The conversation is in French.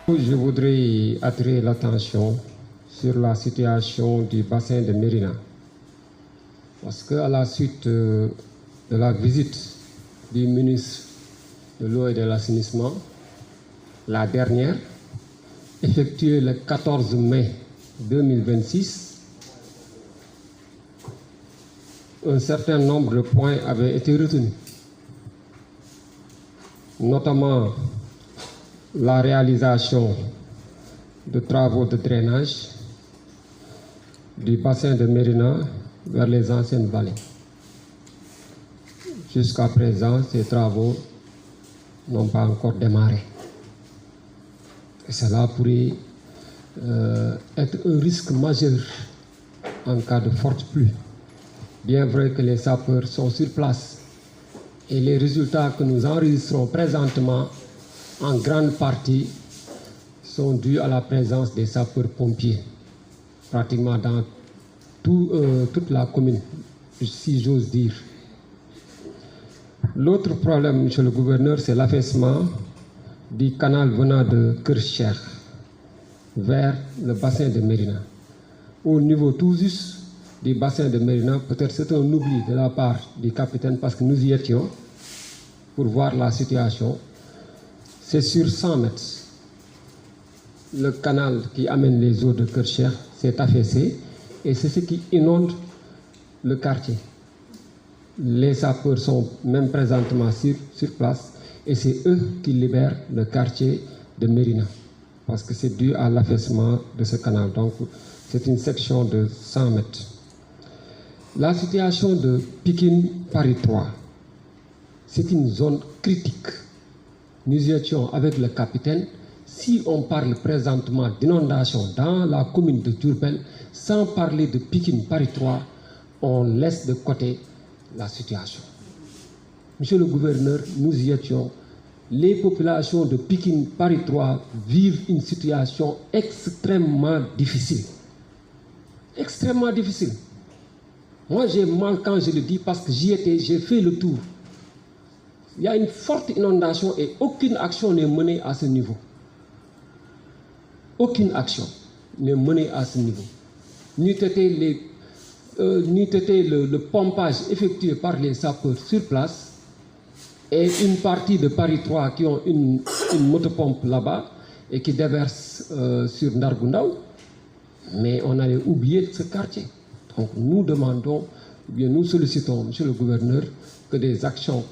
Je voudrais attirer l'attention sur la situation du bassin de Mérina. Parce qu'à la suite de la visite du ministre de l'eau et de l'assainissement, la dernière, effectuée le 14 mai 2026, un certain nombre de points avaient été retenus, notamment la réalisation de travaux de drainage du bassin de Mérina vers les anciennes vallées. Jusqu'à présent, ces travaux n'ont pas encore démarré. Et cela pourrait être un risque majeur en cas de forte pluie. Bien vrai que les sapeurs sont sur place et les résultats que nous enregistrons présentement en grande partie sont dus à la présence des sapeurs-pompiers, pratiquement dans toute la commune, si j'ose dire. L'autre problème, monsieur le gouverneur, c'est l'affaissement du canal venant de Kercher vers le bassin de Mérina. Au niveau tout juste du bassin de Mérina, peut-être c'est un oubli de la part du capitaine parce que nous y étions pour voir la situation. C'est sur 100 mètres. Le canal qui amène les eaux de Kercher s'est affaissé et c'est ce qui inonde le quartier. Les sapeurs sont même présentement sur place et c'est eux qui libèrent le quartier de Mérina parce que c'est dû à l'affaissement de ce canal. Donc c'est une section de 100 mètres. La situation de Pikine Paris 3, c'est une zone critique. Nous étions avec le capitaine. Si on parle présentement d'inondation dans la commune de Diourbel, sans parler de Pikine Paris 3, on laisse de côté la situation. Monsieur le gouverneur, nous y étions. Les populations de Pikine Paris 3 vivent une situation extrêmement difficile. Extrêmement difficile. Moi, j'ai mal quand je le dis parce que j'y étais, j'ai fait le tour. Il y a une forte inondation et aucune action n'est menée à ce niveau. Aucune action n'est menée à ce niveau. N'eût été le pompage effectué par les sapeurs sur place et une partie de Paris 3 qui ont une motopompe là-bas et qui déverse sur Ndargoundaou, mais on allait oublier ce quartier. Donc nous demandons, ou bien nous sollicitons, monsieur le gouverneur, que des actions